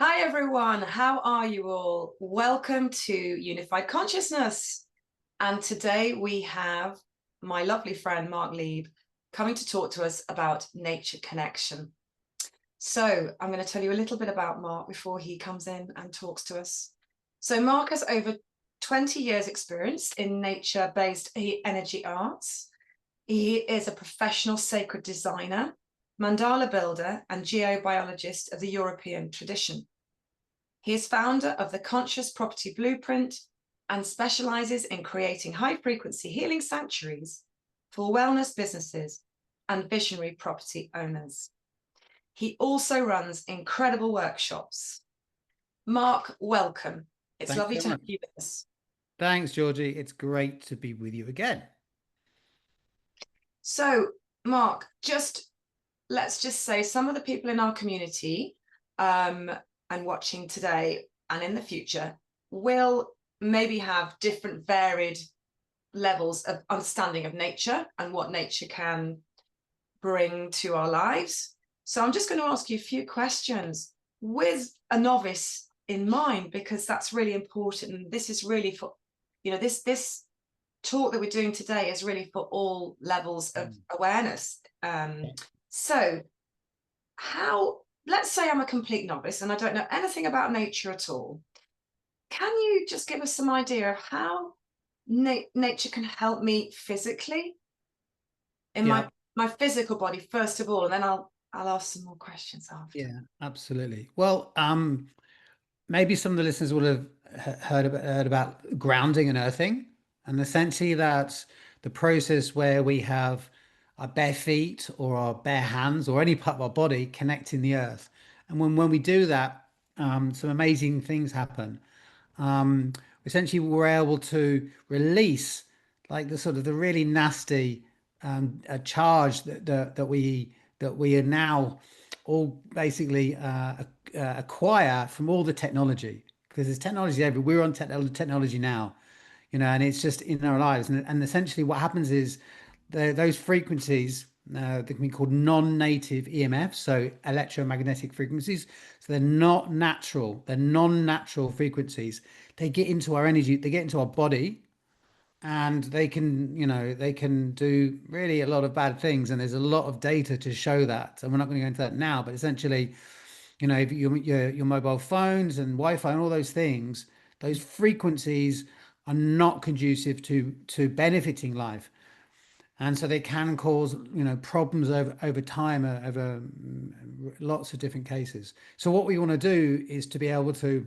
Hi, everyone. How are you all? Welcome to Unified Consciousness. And today we have my lovely friend, Mark Leib, coming to talk to us about nature connection. So I'm going to tell you a little bit about Mark before he comes in and talks to us. So Mark has over 20 years experience in nature-based energy arts. He is a professional sacred designer, mandala builder, and geobiologist of the European tradition. He is founder of the Conscious Property Blueprint and specializes in creating high-frequency healing sanctuaries for wellness businesses and visionary property owners. He also runs incredible workshops. Mark, welcome. It's Thanks lovely so to have much. you with us. Thanks, Georgie. It's great to be with you again. So, Mark, let's just say some of the people in our community and watching today and in the future will maybe have different varied levels of understanding of nature and what nature can bring to our lives. So I'm just going to ask you a few questions with a novice in mind, because that's really important. And this is really for, this talk that we're doing today is really for all levels of awareness. So let's say I'm a complete novice and I don't know anything about nature at all. Can you just give us some idea of how nature can help me physically in Yeah, my physical body, first of all, and then I'll ask some more questions after. yeah, absolutely. Well, maybe some of the listeners will have heard about grounding and earthing, and essentially that's the process where we have our bare feet or our bare hands or any part of our body connecting the earth. And when we do that, some amazing things happen. um, Essentially we're able to release like the sort of the really nasty charge that we are now all basically acquire from all the technology, because there's technology everywhere. We're on technology now, and it's just in our lives. And essentially what happens is those frequencies, they can be called non-native EMFs, so electromagnetic frequencies. So they're not natural, they're non-natural frequencies. They get into our energy, they get into our body, and they can do really a lot of bad things. And there's a lot of data to show that. And we're not going to go into that now, but essentially, if your mobile phones and Wi-Fi and all those things, those frequencies are not conducive to benefiting life. And so they can cause problems over time, over lots of different cases. So what we want to do is to be able to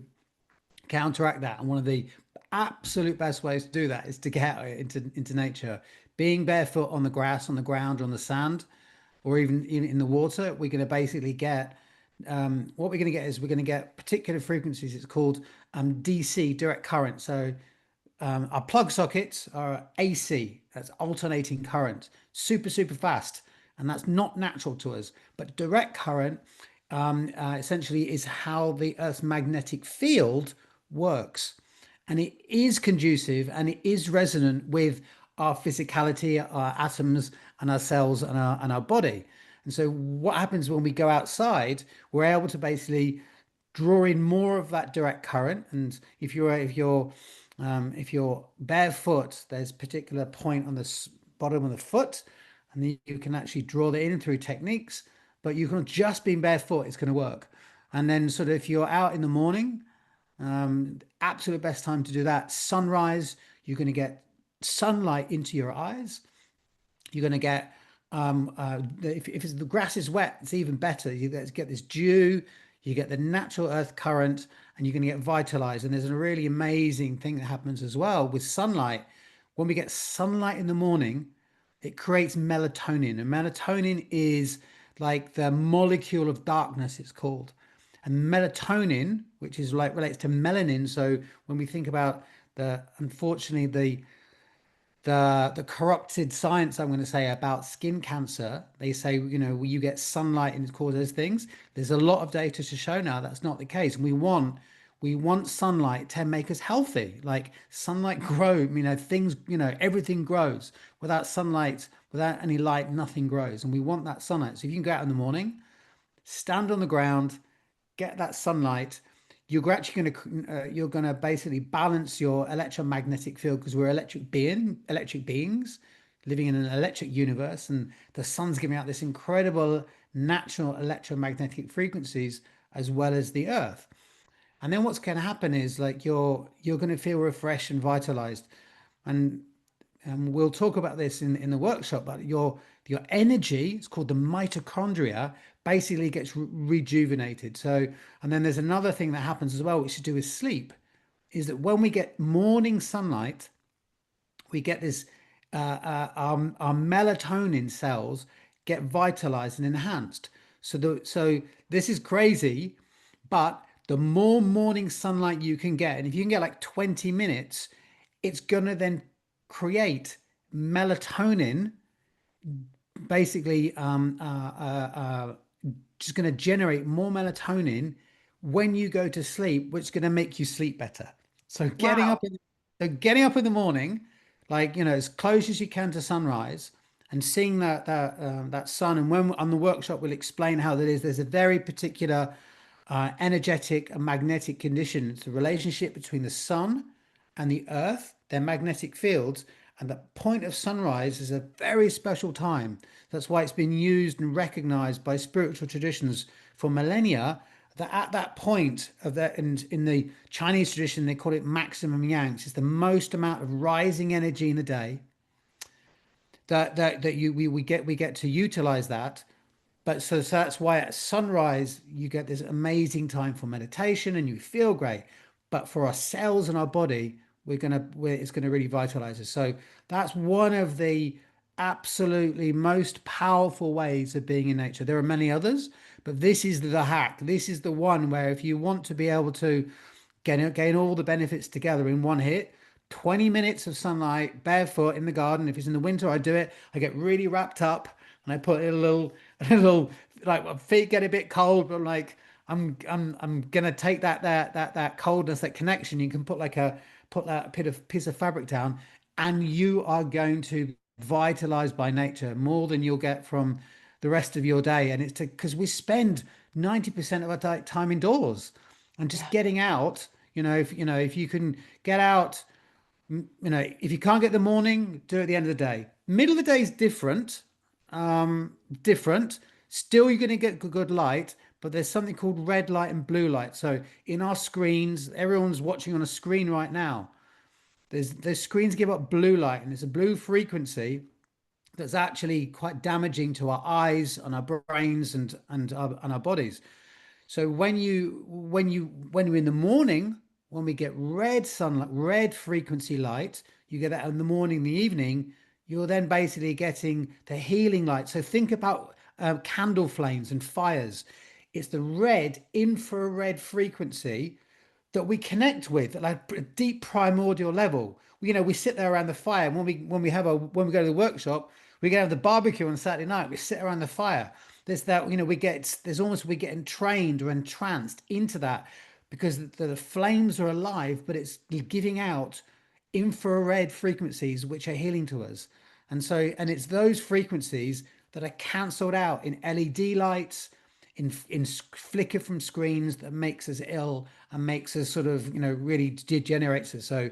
counteract that, and one of the absolute best ways to do that is to get out into nature. Being barefoot on the grass, on the ground, on the sand, or even in the water, we're going to basically get what we're going to get is we're going to get particular frequencies. It's called DC, direct current. So our plug sockets are AC, that's alternating current, super, super fast. And that's not natural to us. But direct current essentially is how the Earth's magnetic field works. And it is conducive and it is resonant with our physicality, our atoms, and our cells, and our body. And so, what happens when we go outside? We're able to basically draw in more of that direct current. And if you're barefoot, there's a particular point on the bottom of the foot, and then you can actually draw that in through techniques. But you can just being barefoot, it's going to work. And then, sort of, if you're out in the morning, absolute best time to do that. Sunrise, you're going to get sunlight into your eyes. You're going to get if the grass is wet, it's even better. You get this dew, you get the natural earth current, and you're going to get vitalized. And there's a really amazing thing that happens as well with sunlight. When we get sunlight in the morning, it creates melatonin, and melatonin is like the molecule of darkness, it's called. And melatonin, which is like relates to melanin. So when we think about unfortunately the corrupted science, I'm going to say, about skin cancer, they say, you get sunlight and it causes things. There's a lot of data to show now that's not the case. And we want sunlight to make us healthy. Like sunlight things, everything grows. Without sunlight, without any light, nothing grows. And we want that sunlight. So if you can go out in the morning, stand on the ground, get that sunlight, you're going to basically balance your electromagnetic field, because we're electric beings living in an electric universe, and the sun's giving out this incredible natural electromagnetic frequencies as well as the earth. And then what's going to happen is, like, you're going to feel refreshed and vitalized. And we'll talk about this in the workshop, but your energy, it's called the mitochondria, basically gets rejuvenated. So, and then there's another thing that happens as well, which is to do with sleep, is that when we get morning sunlight, we get this our melatonin cells get vitalized and enhanced. So this is crazy, but the more morning sunlight you can get, and if you can get like 20 minutes, it's gonna then create melatonin, basically just going to generate more melatonin when you go to sleep, which is going to make you sleep better. So Wow. getting up in the morning, like, as close as you can to sunrise, and seeing that sun. And when on the workshop, we'll explain how that is. There's a very particular energetic and magnetic condition. It's the relationship between the sun and the earth, their magnetic fields. And the point of sunrise is a very special time. That's why it's been used and recognized by spiritual traditions for millennia. That at that point of that, in the Chinese tradition, they call it maximum yang. It's the most amount of rising energy in the day that we get to utilize that. But so that's why at sunrise you get this amazing time for meditation and you feel great. But for our cells and our body, it's gonna really vitalize us. So that's one of the absolutely most powerful ways of being in nature. There are many others, but this is the hack. This is the one where, if you want to be able to gain all the benefits together in one hit, 20 minutes of sunlight barefoot in the garden. If it's in the winter, I do it. I get really wrapped up and I put a little, a little, like, my feet get a bit cold, but like, I'm gonna take that coldness, that connection. You can put that piece of fabric down, and you are going to vitalized by nature more than you'll get from the rest of your day. And it's because we spend 90% of our time indoors, and just Yeah. getting out. If you can get out, if you can't get the morning, do it at the end of the day. Middle of the day is different, different. Still, you're going to get good light, but there's something called red light and blue light. So in our screens, everyone's watching on a screen right now. Those screens give up blue light, and it's a blue frequency that's actually quite damaging to our eyes and our brains and our bodies. So when you're in the morning, when we get red sunlight, red frequency light, you get that in the morning, the evening, you're then basically getting the healing light. So think about candle flames and fires. It's the red infrared frequency that we connect with at like a deep primordial level. We sit there around the fire, and when we go to the workshop, we go have the barbecue on Saturday night. We sit around the fire. There's that, we get entrained or entranced into that, because the flames are alive, but it's giving out infrared frequencies which are healing to us. And it's those frequencies that are cancelled out in LED lights, in flicker from screens, that makes us ill and makes us sort of, really degenerates us. So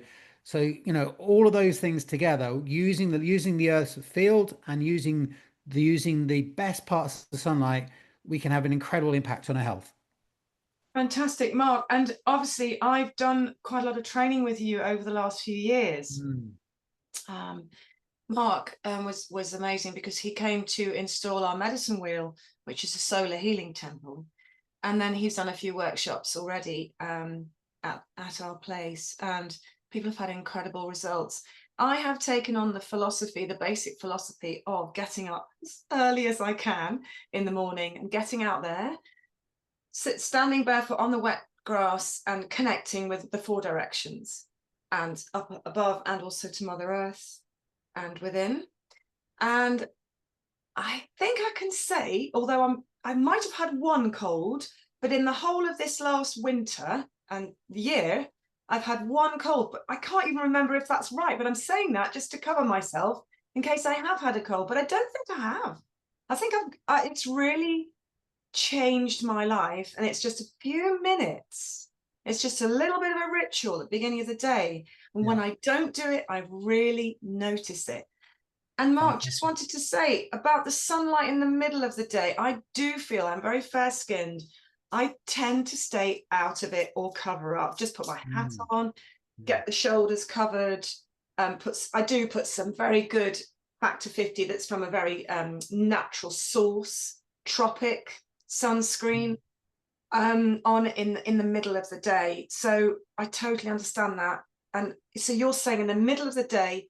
all of those things together, using the Earth's field and using the best parts of the sunlight, we can have an incredible impact on our health. Fantastic, Mark. And obviously, I've done quite a lot of training with you over the last few years. Mm. Um, Mark was amazing, because he came to install our medicine wheel, which is a solar healing temple. And then he's done a few workshops already at our place, and people have had incredible results. I have taken on the basic philosophy of getting up as early as I can in the morning and getting out there, standing barefoot on the wet grass and connecting with the four directions, and up above, and also to Mother Earth and within. And I think I can say, although I might have had one cold, but in the whole of this last winter and year, I've had one cold, but I can't even remember if that's right. But I'm saying that just to cover myself in case I have had a cold, but I don't think I have. I think it's really changed my life. And it's just a few minutes. It's just a little bit of a ritual at the beginning of the day. And when Yeah. I don't do it, I really notice it. And Mark, just Fantastic. wanted to say about the sunlight in the middle of the day. I do feel I'm very fair skinned. I tend to stay out of it or cover up, just put my hat Mm, on, mm, get the shoulders covered. I do put some very good factor 50 that's from a very natural source, tropic sunscreen mm. on in the middle of the day. So I totally understand that. And so you're saying in the middle of the day,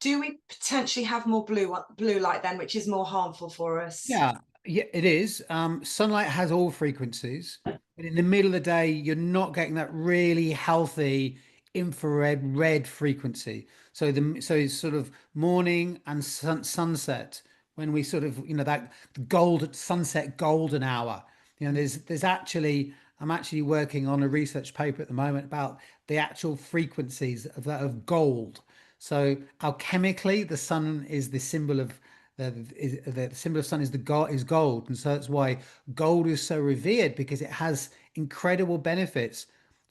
do we potentially have more blue light then, which is more harmful for us? Yeah, yeah, it is. Sunlight has all frequencies, but in the middle of the day, you're not getting that really healthy infrared red frequency. So it's sort of morning and sunset when we sort of, that gold sunset golden hour. There's actually I'm actually working on a research paper at the moment about the actual frequencies of that of gold. So alchemically, the sun is the symbol of the symbol of sun is the gold is gold, and so that's why gold is so revered because it has incredible benefits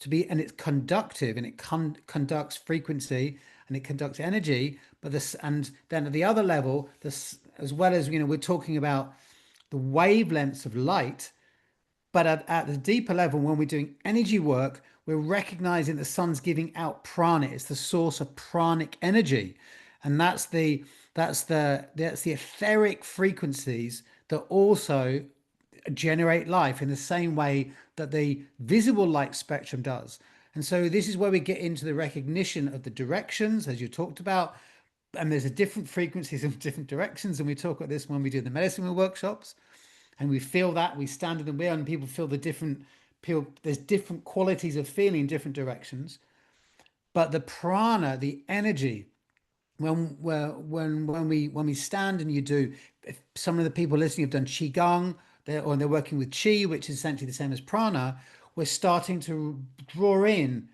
and it's conductive and it conducts frequency and it conducts energy. But this and then at the other level, this as well as we're talking about the wavelengths of light. But at the deeper level, when we're doing energy work, we're recognizing the sun's giving out prana. It's the source of pranic energy, and that's the etheric frequencies that also generate life in the same way that the visible light spectrum does. And so this is where we get into the recognition of the directions, as you talked about. And there's a different frequencies and different directions, and we talk about this when we do the medicine wheel workshops and we feel that we stand in the wheel and people feel the different people there's different qualities of feeling in different directions, but the prana, the energy, when we stand and you do, if some of the people listening have done qigong, they're working with qi, which is essentially the same as prana. We're starting to draw in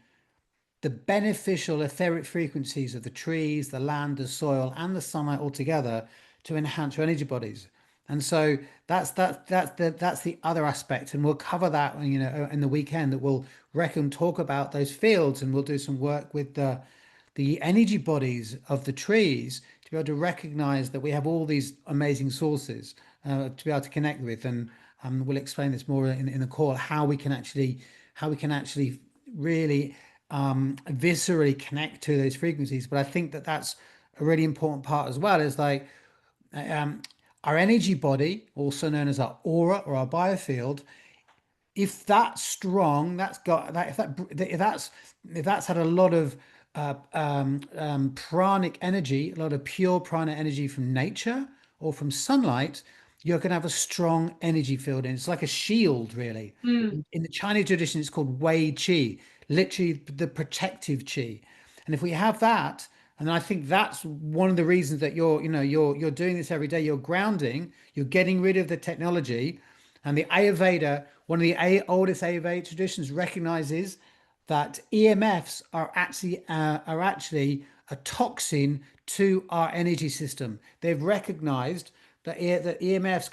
the beneficial etheric frequencies of the trees, the land, the soil, and the sunlight altogether to enhance your energy bodies. And so that's the other aspect, and we'll cover that in the weekend that we'll reckon talk about those fields, and we'll do some work with the energy bodies of the trees to be able to recognize that we have all these amazing sources to be able to connect with. And we'll explain this more in the call how we can actually really viscerally connect to those frequencies. But I think that that's a really important part as well. Is like um, our energy body, also known as our aura or our biofield, if that's strong, that's got that if that's had a lot of pranic energy, a lot of pure prana energy from nature or from sunlight, you're going to have a strong energy field, and it's like a shield, really. Mm. In the Chinese tradition, it's called Wei Qi, literally the protective Qi. And if we have that, and I think that's one of the reasons that you're doing this every day. You're grounding. You're getting rid of the technology, and the Ayurveda, one of the oldest Ayurvedic traditions, recognizes that EMFs are actually a toxin to our energy system. They've recognized that EMFs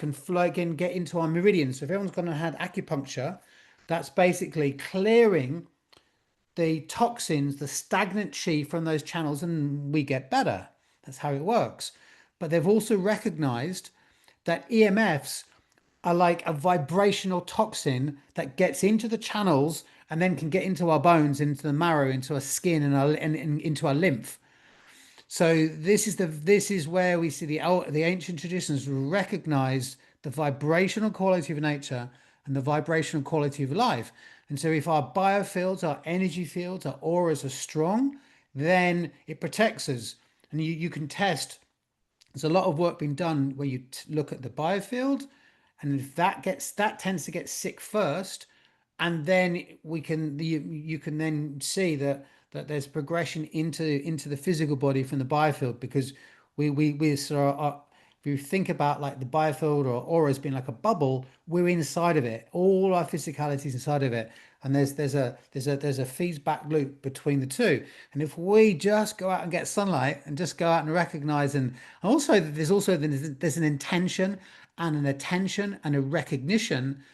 can get into our meridians. So if everyone's gone and had acupuncture, that's basically clearing the toxins, the stagnant chi from those channels, and we get better. That's how it works. But they've also recognized that EMFs are like a vibrational toxin that gets into the channels and then can get into our bones, into the marrow, into our skin, and into our lymph. So this is where we see the ancient traditions recognize the vibrational quality of nature and the vibrational quality of life. And so if our biofields, our energy fields, our auras are strong, then it protects us. And you can test. There's a lot of work being done where you look at the biofield, and if that tends to get sick first, and then you can then see that there's progression into the physical body from the biofield, because we sort of if you think about like the biofield or aura as being like a bubble, we're inside of it. All our physicality is inside of it, and there's a feedback loop between the two. And if we just go out and get sunlight and just go out and recognize, and also there's an intention and an attention and a recognition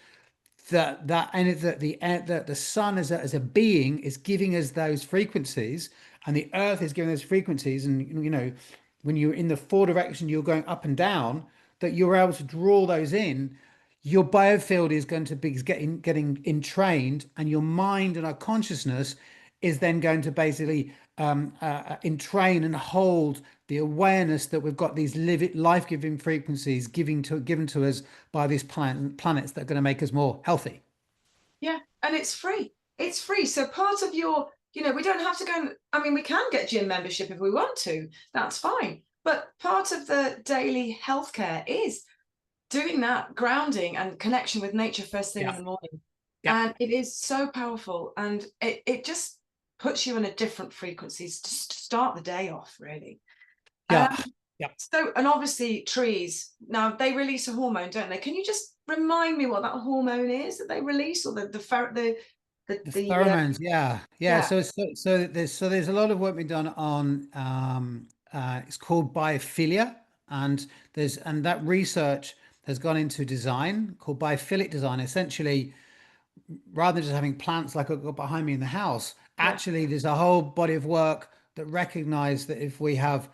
that the sun as a being is giving us those frequencies, and the earth is giving those frequencies, and when you're in the four direction, you're going up and down, that you're able to draw those in. Your biofield is going to be getting entrained, and your mind and our consciousness is then going to basically entrain and hold the awareness that we've got these life-giving frequencies given to us by these planets that are going to make us more healthy. Yeah, and it's free. It's free. So part of your, we don't have to go and, I mean, we can get gym membership if we want to. That's fine. But part of the daily healthcare is doing that grounding and connection with nature first thing in Yeah. the morning. Yeah. And it is so powerful. And it just puts you in a different frequencies to start the day off, really. Um, Yeah. Yeah. so, and obviously trees, now they release a hormone, don't they? Can you just remind me what that hormone is that they release, or The the pheromones, yeah, yeah. yeah, So there's a lot of work being done on it's called biophilia, and that research has gone into design called biophilic design. Essentially, rather than just having plants like I've got behind me in the house, yeah, actually there's a whole body of work that recognize that if we have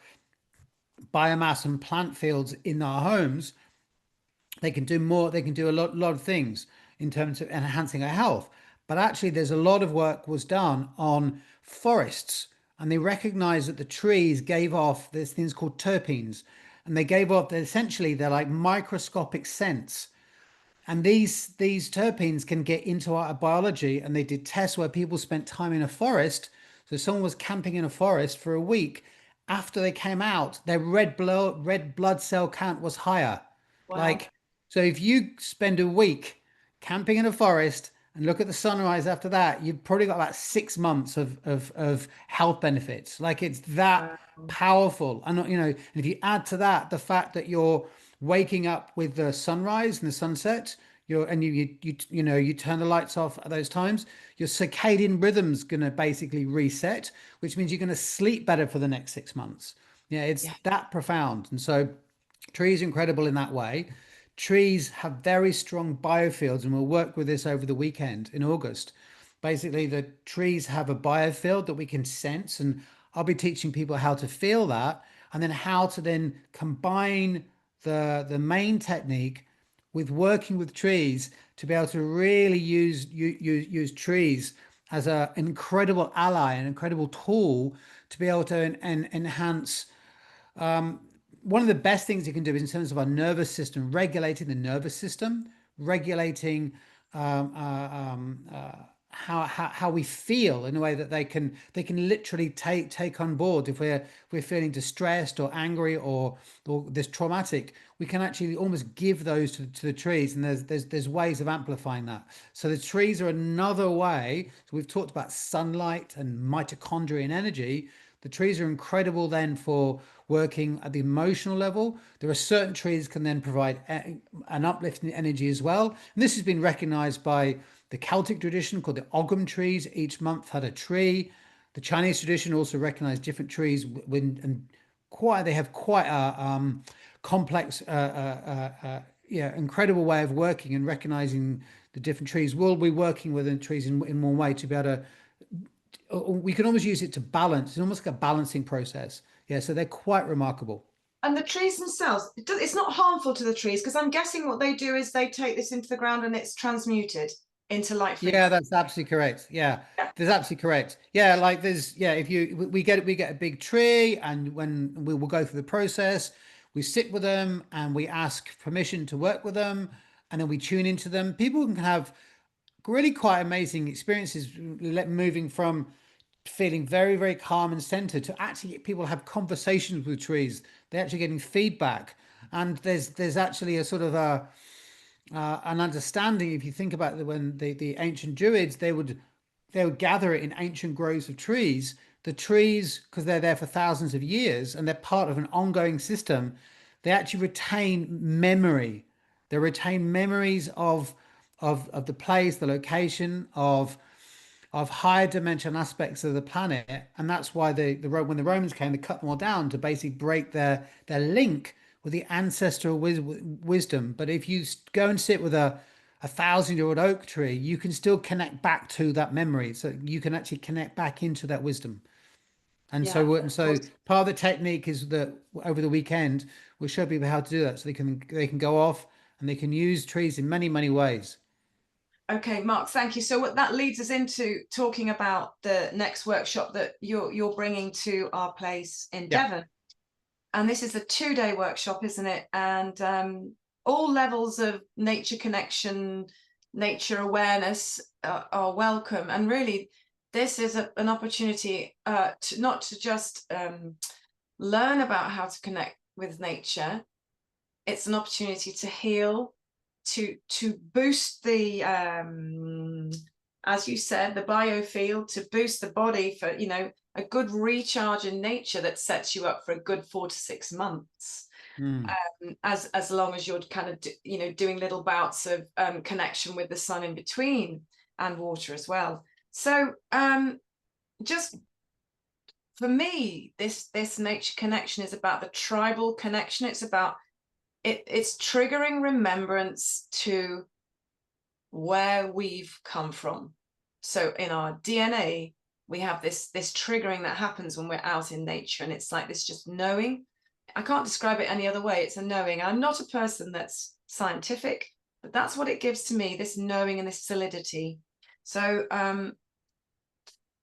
biomass and plant fields in our homes, they can do more, they can do a lot of things in terms of enhancing our health. But actually there's a lot of work was done on forests, and they recognized that the trees gave off these things called terpenes, and they gave off, essentially they're like microscopic scents, and these terpenes can get into our biology. And they did tests where people spent time in a forest. So someone was camping in a forest for a week. After they came out, their red blood cell count was higher. wow, Like, so if you spend a week camping in a forest and look at the sunrise after that, you've probably got about 6 months of health benefits. Like, it's that wow, powerful. And and if you add to that the fact that you're waking up with the sunrise and the sunset, you turn the lights off at those times, your circadian rhythm's going to basically reset, which means you're going to sleep better for the next 6 months. Yeah, it's yeah, that profound. And so trees are incredible in that way. Trees have very strong biofields, and we'll work with this over the weekend in August. Basically, the trees have a biofield that we can sense, and I'll be teaching people how to feel that, and then how to then combine the main technique with working with trees to be able to really use trees as an incredible ally, an incredible tool to be able to enhance. One of the best things you can do is in terms of our nervous system, regulating the nervous system, regulating um, uh, um, uh, how we feel in a way that they can literally take on board. If we're feeling distressed or angry or this traumatic, we can actually almost give those to the trees, and there's ways of amplifying that. So the trees are another way. So we've talked about sunlight and mitochondria and energy. The trees are incredible then for working at the emotional level. There are certain trees can then provide an uplift in energy as well. And this has been recognized by the Celtic tradition called the Ogham trees. Each month had a tree. The Chinese tradition also recognized different trees and they have quite a complex, yeah, incredible way of working and recognizing the different trees. We'll be working with the trees in one way to be able to, we can almost use it to balance. It's almost like a balancing process. Yeah, so they're quite remarkable. and the trees themselves, it's not harmful to the trees, because I'm guessing what they do is they take this into the ground and it's transmuted into light Yeah, frequency. that's absolutely correct. Yeah, Yeah. that's absolutely correct. Yeah, like there's, yeah, if you we get a big tree, and when we will go through the process, we sit with them and we ask permission to work with them, and then we tune into them. People can have really quite amazing experiences, moving from feeling very, very calm and centered to actually people have conversations with trees. They're actually getting feedback. And there's actually a sort of an understanding. If you think about when the ancient Druids, they would gather it in ancient groves of trees. The trees, because they're there for thousands of years and they're part of an ongoing system, they actually retain memory. They retain memories of the place, the location, of higher dimension aspects of the planet. And that's why when the Romans came, they cut them all down to basically break their link with the ancestral wisdom. But if you go and sit with a 1,000-year-old oak tree, you can still connect back to that memory. So you can actually connect back into that wisdom. Yeah, And so awesome. part of the technique is that over the weekend we'll show people how to do that, so they can go off and they can use trees in many, many ways. Okay, Mark, thank you. So what that leads us into talking about the next workshop that you're bringing to our place in Yeah. Devon. And this is a 2-day workshop, isn't it? And all levels of nature connection, nature awareness are welcome. And really, this is an opportunity to not to just learn about how to connect with nature. It's an opportunity to heal, to boost the as you said, the biofield, to boost the body for, a good recharge in nature that sets you up for a good 4 to 6 months. Mm. As long as you're kind of doing little bouts of connection with the sun in between, and water as well. So just for me, this nature connection is about the tribal connection. It's about it's triggering remembrance to where we've come from. So in our DNA, we have this triggering that happens when we're out in nature, and it's like this just knowing. I can't describe it any other way. It's a knowing. I'm not a person that's scientific, but that's what it gives to me, this knowing and this solidity. So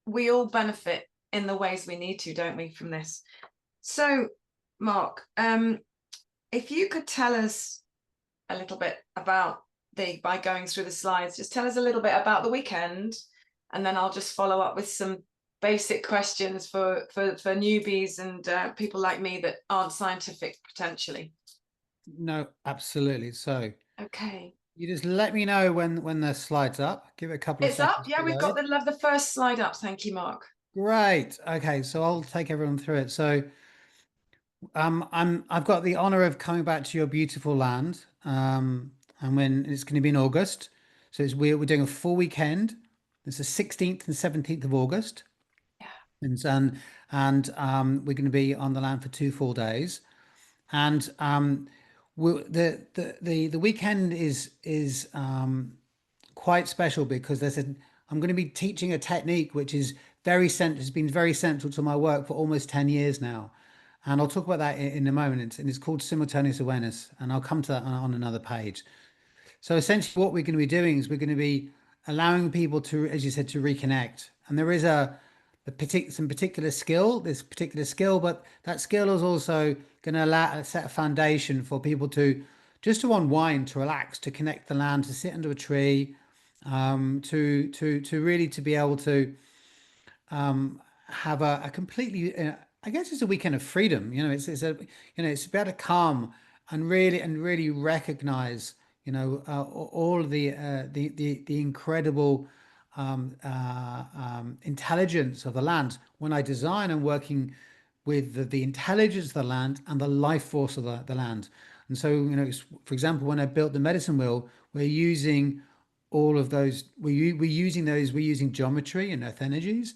we all benefit in the ways we need to, don't we, from this? So, Mark, if you could tell us a little bit about by going through the slides, just tell us a little bit about the weekend, and then I'll just follow up with some basic questions for newbies and people like me that aren't scientific potentially. No, absolutely. So Okay. you just let me know when the slide's up. Give it a couple of It's up. seconds Yeah, to we've got load. the first slide up. Thank you, Mark. Great. Okay, so I'll take everyone through it. So I've got the honor of coming back to your beautiful land. And when it's going to be in August. So we're doing a full weekend. It's the 16th and 17th of August. Yeah. And we're going to be on the land for 2 full days. And the weekend is quite special because I'm going to be teaching a technique which is has been very central to my work for almost 10 years now. And I'll talk about that in a moment. And it's called simultaneous awareness. And I'll come to that on another page. So essentially, what we're going to be doing is we're going to be allowing people to, as you said, to reconnect. And there is some particular skill, this particular skill, but that skill is also going to set a foundation for people to just to unwind, to relax, to connect the land, to sit under a tree, to really to be able to have a completely I guess it's a weekend of freedom. It's about to calm and really recognize all of the incredible intelligence of the land. When I design, I'm working with the intelligence of the land and the life force of the land. And so, for example, when I built the medicine wheel, we're using all of those. We're using geometry and earth energies,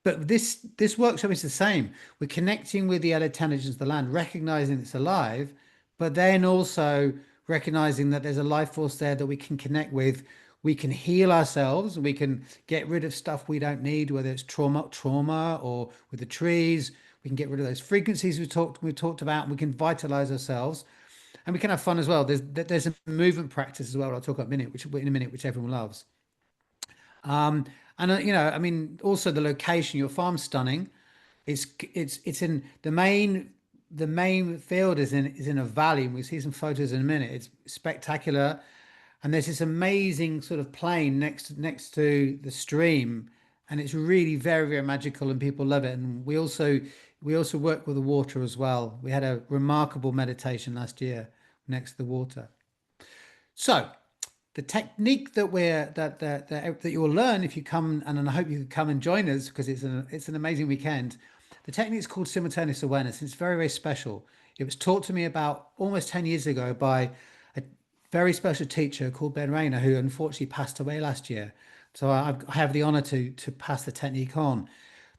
but this workshop is the same. We're connecting with the intelligence of the land, recognizing it's alive, but then also recognizing that there's a life force there that we can connect with. We can heal ourselves. We can get rid of stuff we don't need, whether it's trauma, or with the trees. We can get rid of those frequencies we talked about. We can vitalize ourselves, and we can have fun as well. There's a movement practice as well. I'll talk about in a minute, which everyone loves. And I mean, also the location, your farm's stunning. It's in the main field is in a valley, and we see some photos in a minute. It's spectacular, and there's this amazing sort of plain next to the stream, and it's really very, very magical, and people love it. And we also work with the water as well. We had a remarkable meditation last year next to the water. So the technique that you will learn if you come, and I hope you can come and join us because it's an amazing weekend. The technique is called simultaneous awareness. It's very, very special. It was taught to me about almost 10 years ago by a very special teacher called Ben Rayner, who unfortunately passed away last year. So I have the honor to pass the technique on.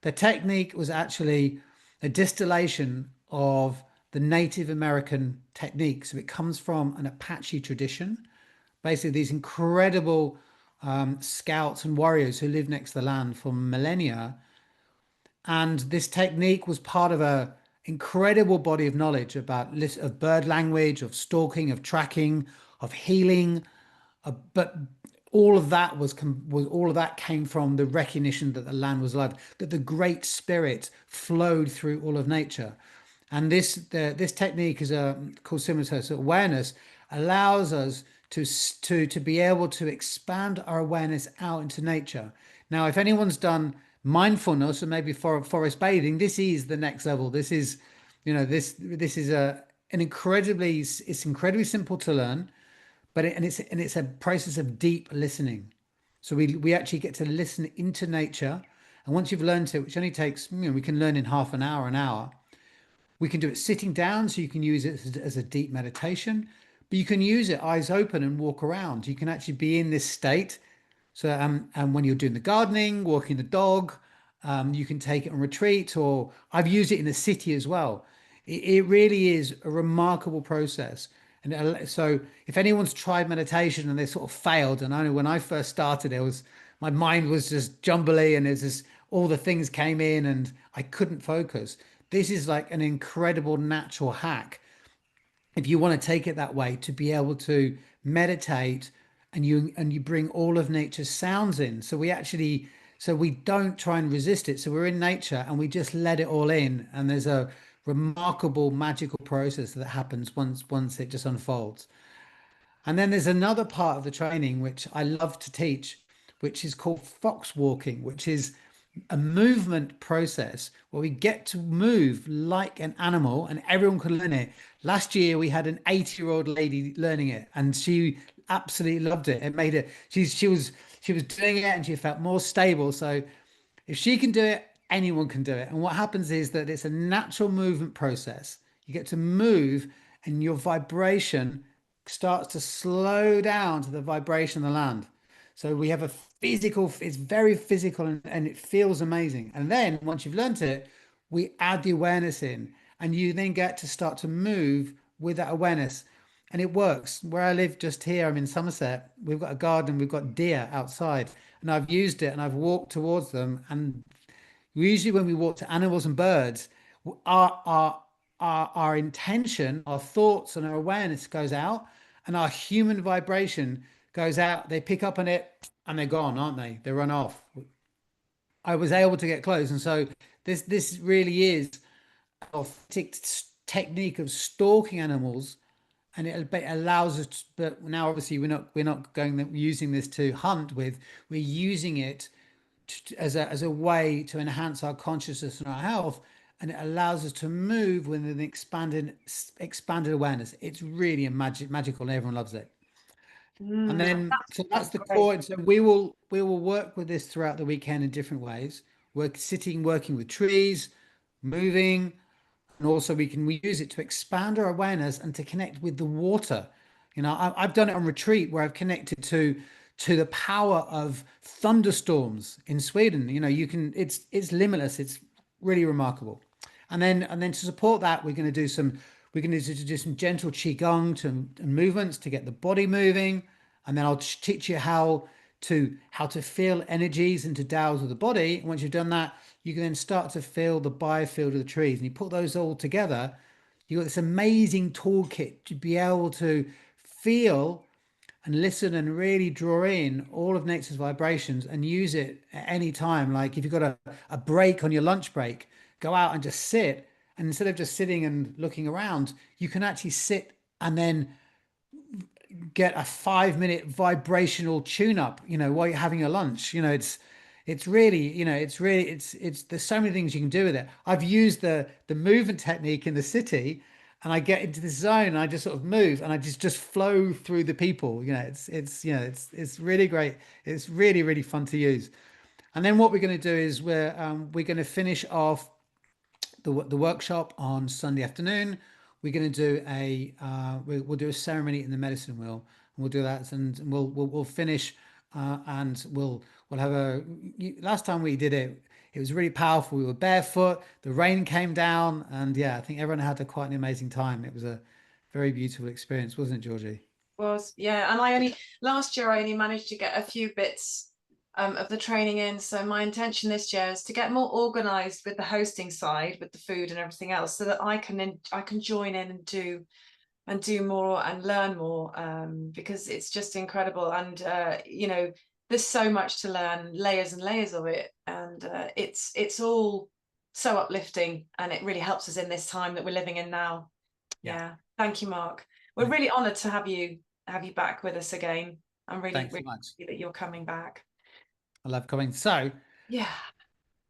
The technique was actually a distillation of the Native American technique. So it comes from an Apache tradition. Basically, these incredible scouts and warriors who lived next to the land for millennia. And this technique was part of a incredible body of knowledge about of bird language, of stalking, of tracking, of healing. But all of that was all of that came from the recognition that the land was alive, that the Great Spirit flowed through all of nature. And this technique is called simultaneous awareness, allows us to be able to expand our awareness out into nature. Now, if anyone's done mindfulness or maybe forest bathing, this is the next level. This is, this is an incredibly it's incredibly simple to learn, but it's a process of deep listening. So we actually get to listen into nature, and once you've learned it, which only takes, we can learn in half an hour. We can do it sitting down, so you can use it as a deep meditation, but you can use it eyes open and walk around. You can actually be in this state. So, and when you're doing the gardening, walking the dog, you can take it on retreat, or I've used it in the city as well. It really is a remarkable process. And so, if anyone's tried meditation and they sort of failed, and I know when I first started, my mind was just jumbly, and there's this all the things came in, and I couldn't focus. This is like an incredible natural hack if you want to take it that way, to be able to meditate, and you bring all of nature's sounds in. So we don't try and resist it. So we're in nature and we just let it all in. And there's a remarkable magical process that happens once it just unfolds. And then there's another part of the training which I love to teach, which is called fox walking, which is a movement process where we get to move like an animal and everyone can learn it. Last year we had an 80-year-old lady learning it and she absolutely loved it. It made it, she was doing it and she felt more stable. So if she can do it, anyone can do it. And what happens is that it's a natural movement process. You get to move and your vibration starts to slow down to the vibration of the land. So we have a physical, it's very physical, and it feels amazing. And then once you've learnt it, we add the awareness in, and you then get to start to move with that awareness. And it works. Where I live just here, I'm in Somerset, we've got a garden, we've got deer outside, and I've used it and I've walked towards them. And usually when we walk to animals and birds, our intention, our thoughts, and our awareness goes out, and our human vibration goes out. They pick up on it, and they're gone, aren't they? They run off. I was able to get close, and so this really is an authentic technique of stalking animals, and it allows us to, but now obviously we're not going using this to hunt with. We're using it as a way to enhance our consciousness and our health, and it allows us to move with an expanded awareness. It's really a magical, and everyone loves it. And then so that's That's the great. core. So we will work with this throughout the weekend in different ways. Working with trees, moving, and also we use it to expand our awareness and to connect with the water. I've done it on retreat where I've connected to the power of thunderstorms in Sweden. It's limitless. It's really remarkable. And then to support that, we're going to do some gentle qigong and movements to get the body moving. And then I'll teach you how to feel energies into Tao's of the body. And once you've done that, you can then start to feel the biofield of the trees. And you put those all together, you've got this amazing toolkit to be able to feel and listen and really draw in all of nature's vibrations and use it at any time. Like if you've got a break on your lunch break, go out and just sit. And instead of just sitting and looking around, you can actually sit and then get a 5 minute vibrational tune up, while you're having a lunch. It's really, it's there's so many things you can do with it. I've used the movement technique in the city, and I get into this zone and I just sort of move and I just flow through the people. It's really great. It's really, really fun to use. And then what we're going to do is we're going to finish off the workshop on Sunday afternoon. We're going to do we'll do a ceremony in the medicine wheel, and we'll do that, and we'll finish, and we'll have last time we did it, It was really powerful. We were barefoot, the rain came down, and yeah, I think everyone had quite an amazing time. It was a very beautiful experience, wasn't it, Georgie? Was, yeah. And I only last year I only managed to get a few bits of the training in. So my intention this year is to get more organized with the hosting side, with the food and everything else, so that I can join in and do more and learn more, because it's just incredible. And you know, there's so much to learn, layers and layers of it, and it's all so uplifting, and it really helps us in this time that we're living in now. Yeah. Yeah, thank you, Mark. We're Thank- really honored to have you back with us again. I'm really, Thanks so really much. happy that you're coming back. I love coming. So Yeah,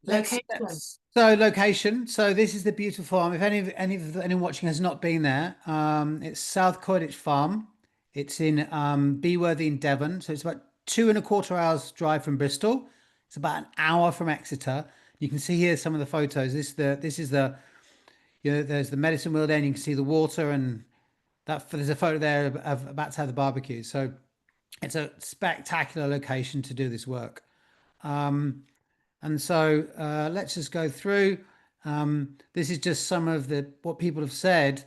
let's location. so location. So this is the beautiful farm. If anyone watching has not been there, it's South Coyditch Farm. It's in Beworthy in Devon. So it's about 2.25 hours drive from Bristol. It's about an hour from Exeter. You can see here some of the photos. This is the there's the medicine wheel there, and you can see the water, and that there's a photo there of about to have the barbecue. So it's a spectacular location to do this work. And so let's just go through. This is just some of the what people have said.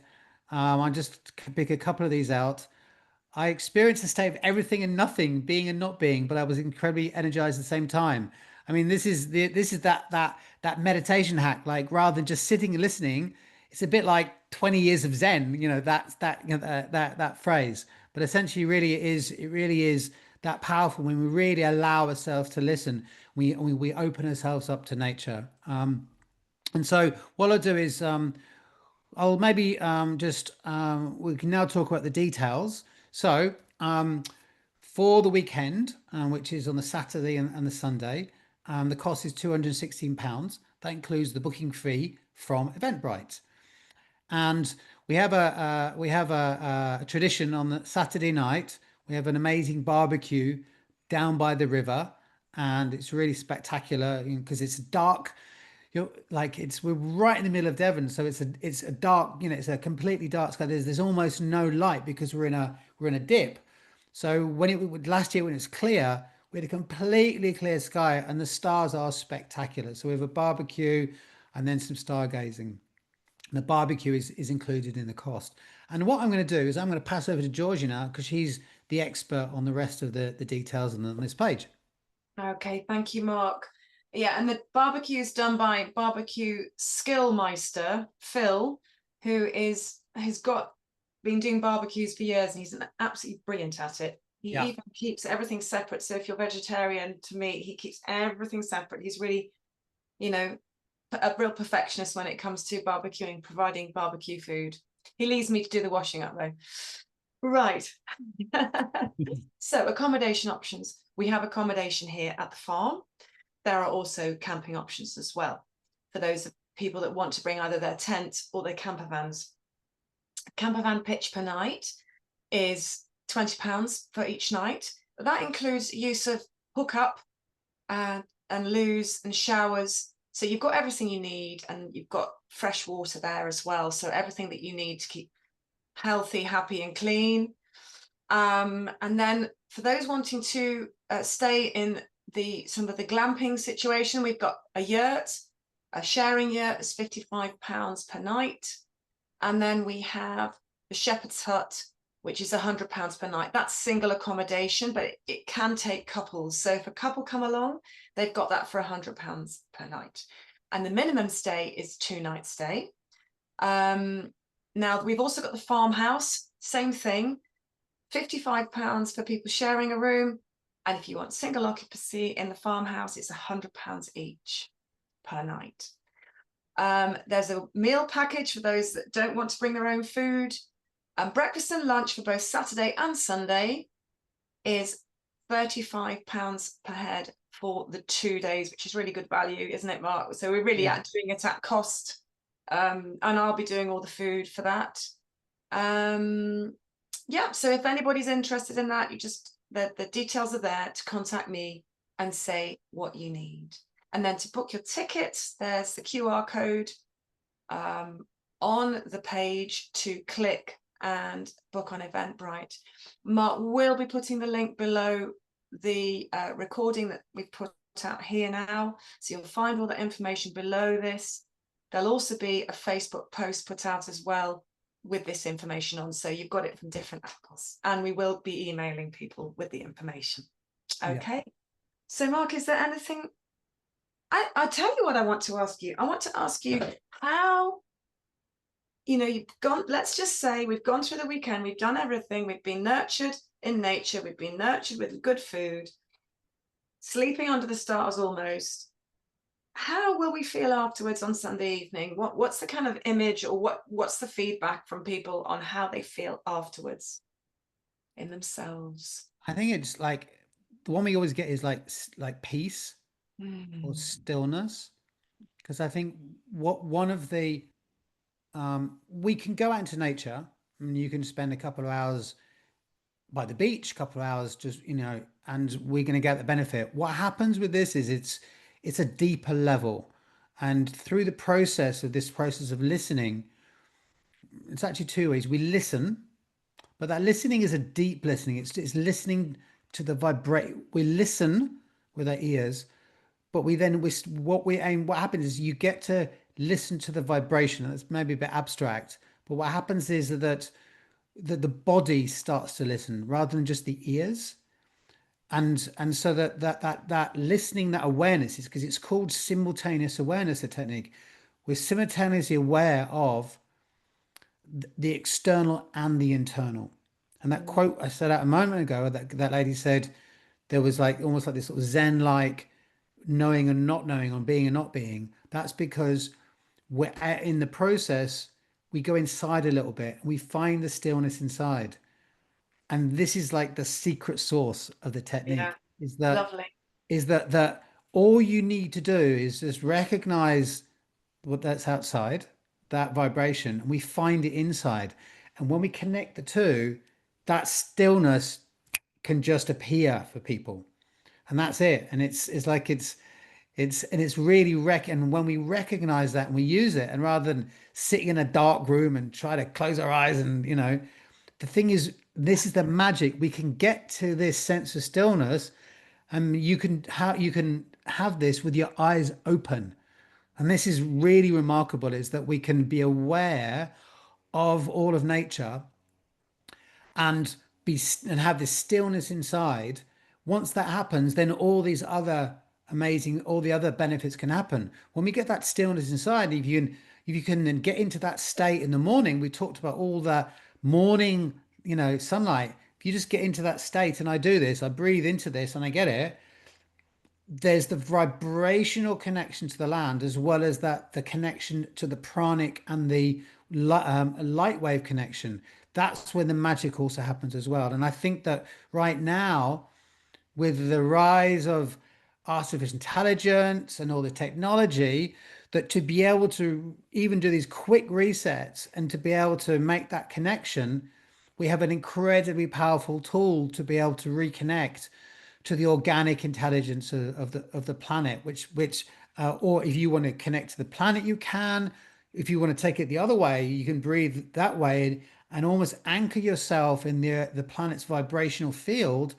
I'll just pick a couple of these out. I experienced a state of everything and nothing, being and not being, but I was incredibly energized at the same time. I mean, this is that meditation hack. Like rather than just sitting and listening, it's a bit like 20 years of Zen. That's that phrase. But essentially, it really is that powerful when we really allow ourselves to listen. We open ourselves up to nature. And so what I'll do is I'll maybe just we can now talk about the details. So for the weekend, which is on the Saturday and the Sunday, the cost is £216. That includes the booking fee from Eventbrite. And we have a tradition on the Saturday night. We have an amazing barbecue down by the river, and it's really spectacular because it's dark. Like we're right in the middle of Devon, so it's a dark, it's a completely dark sky. There's almost no light because we're in a dip. So last year when it's clear, we had a completely clear sky, and the stars are spectacular. So we have a barbecue and then some stargazing. The barbecue is included in the cost. And what I'm going to do is I'm going to pass over to Georgie now because she's the expert on the rest of the details on this page. Okay, thank you, Mark. Yeah, and the barbecue is done by barbecue skillmeister Phil, who has been doing barbecues for years, and he's absolutely brilliant at it. He Yeah. even keeps everything separate. So if you're vegetarian to meat, he keeps everything separate. He's really, you know, a real perfectionist when it comes to barbecuing, providing barbecue food. He leaves me to do the washing up though. Right. So accommodation options. We have accommodation here at the farm. There are also camping options as well for those people that want to bring either their tent or their camper vans. Camper van pitch per night is £20 for each night. That includes use of hookup and loos and showers. So you've got everything you need, and you've got fresh water there as well. So everything that you need to keep healthy, happy, and clean. And then for those wanting to stay in some of the glamping situation, we've got a yurt. A sharing yurt is £55 per night. And then we have the shepherd's hut, which is £100 per night. That's single accommodation, but it can take couples. So if a couple come along, they've got that for £100 per night. And the minimum stay is 2 night stay. Now we've also got the farmhouse, same thing, £55 for people sharing a room. And if you want single occupancy in the farmhouse, it's £100 each per night. There's a meal package for those that don't want to bring their own food. And breakfast and lunch for both Saturday and Sunday is £35 per head for the 2 days, which is really good value, isn't it, Mark? So we're really doing it at cost. And I'll be doing all the food for that. Yeah, so if anybody's interested in that, the details are there to contact me and say what you need. And then to book your tickets, there's the QR code on the page to click and book on Eventbrite. Mark will be putting the link below the recording that we've put out here now. So you'll find all the information below this. There'll also be a Facebook post put out as well with this information on. So you've got it from different angles. And we will be emailing people with the information. Yeah. Okay. So Mark, is there anything? I tell you what I want to ask you. I want to ask you how, you've gone, let's just say we've gone through the weekend, we've done everything, we've been nurtured in nature, we've been nurtured with good food, sleeping under the stars almost. How will we feel afterwards on Sunday evening? What's the kind of image, or what's the feedback from people on how they feel afterwards in themselves? I think it's like the one we always get is like peace or Mm. stillness. Because I think what one of the we can go out into nature and you can spend a couple of hours by the beach, a couple of hours just, and we're going to get the benefit. What happens with this is it's a deeper level. And through the process of listening, it's actually two ways. We listen, but that listening is a deep listening. It's listening to the vibrate. We listen with our ears, but what happens is you get to listen to the vibration. That's maybe a bit abstract, but what happens is that the body starts to listen rather than just the ears. And so that listening, that awareness is because it's called simultaneous awareness, the technique. We're simultaneously aware of the external and the internal. And that quote I said out a moment ago, that lady said there was like almost like this sort of Zen-like knowing and not knowing, on being and not being. That's because we're in the process, we go inside a little bit, we find the stillness inside. And this is like the secret sauce of the Yeah, technique lovely. that all you need to do is just recognize what that's outside, that vibration, and we find it inside. And when we connect the two, that stillness can just appear for people. And that's it. And it's like it's really and when we recognize that and we use it, and rather than sitting in a dark room and try to close our eyes and the thing is, this is the magic. We can get to this sense of stillness, and you can have this with your eyes open. And this is really remarkable, is that we can be aware of all of nature and and have this stillness inside. Once that happens, then all the other benefits can happen. When we get that stillness inside, if you can then get into that state in the morning, we talked about all the morning, sunlight. If you just get into that state, and I do this, I breathe into this and I get it, there's the vibrational connection to the land, as well as that the connection to the pranic and the light wave connection. That's when the magic also happens as well. And I think that right now, with the rise of artificial intelligence and all the technology, that to be able to even do these quick resets and to be able to make that connection, we have an incredibly powerful tool to be able to reconnect to the organic intelligence of the planet, or if you want to connect to the planet, you can. If you want to take it the other way, you can breathe that way and almost anchor yourself in the planet's vibrational field.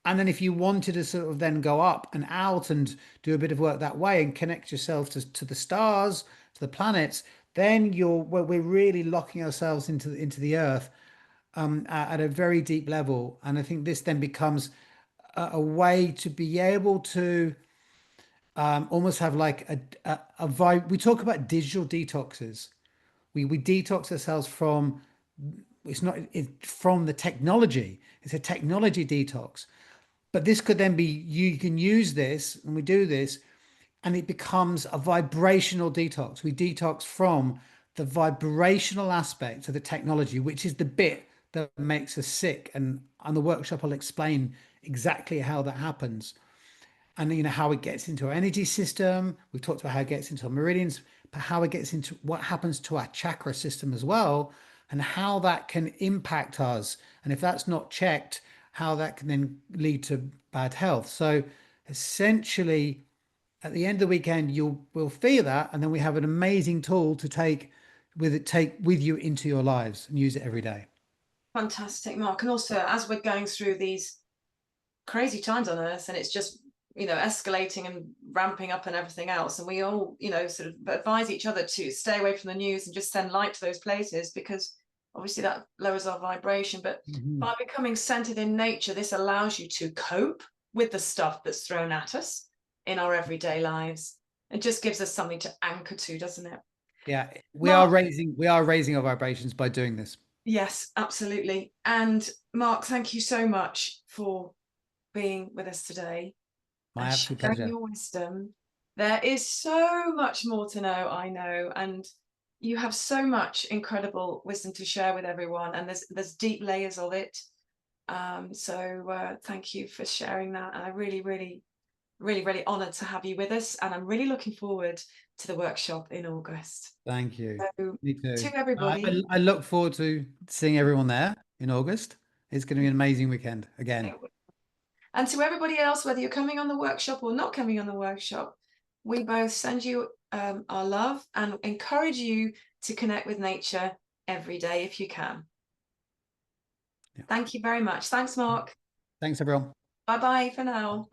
And then if you wanted to sort of then go up and out and do a bit of work that way and connect yourself to the stars, to the planets, then we're really locking ourselves into the earth at a very deep level. And I think this then becomes a way to be able to almost have like a vibe. We talk about digital detoxes. We detox ourselves from, it's not from the technology. It's a technology detox. But this could then be, you can use this, and we do this, and it becomes a vibrational detox. We detox from the vibrational aspect of the technology, which is the bit that makes us sick. And on the workshop, I'll explain exactly how that happens, and how it gets into our energy system. We've talked about how it gets into our meridians, but how it gets into what happens to our chakra system as well, and how that can impact us. And if that's not checked, how that can then lead to bad health. So essentially, at the end of the weekend, will feel that, and then we have an amazing tool to take with you into your lives and use it every day. Fantastic, Mark. And also, as we're going through these crazy times on Earth, and it's just escalating and ramping up and everything else. And we all, sort of advise each other to stay away from the news and just send light to those places, because obviously that lowers our vibration. But by becoming centered in nature, this allows you to cope with the stuff that's thrown at us in our everyday lives. It just gives us something to anchor to, doesn't it? Yeah, Mark, we are raising our vibrations by doing this. yes, absolutely. And Mark, thank you so much for being with us today My and absolute sharing pleasure. your wisdom. There is so much more to know, I know, and you have so much incredible wisdom to share with everyone, and there's deep layers of it. So thank you for sharing that. And I really, really, really, really honored to have you with us, and I'm really looking forward to the workshop in August. Thank you. So Me too. to everybody, I look forward to seeing everyone there in August. It's going to be an amazing weekend again. and to everybody else, whether you're coming on the workshop or not coming on the workshop, we both send you our love and encourage you to connect with nature every day if you can. Yeah. Thank you very much. Thanks, Mark. Thanks, everyone. Bye bye for now.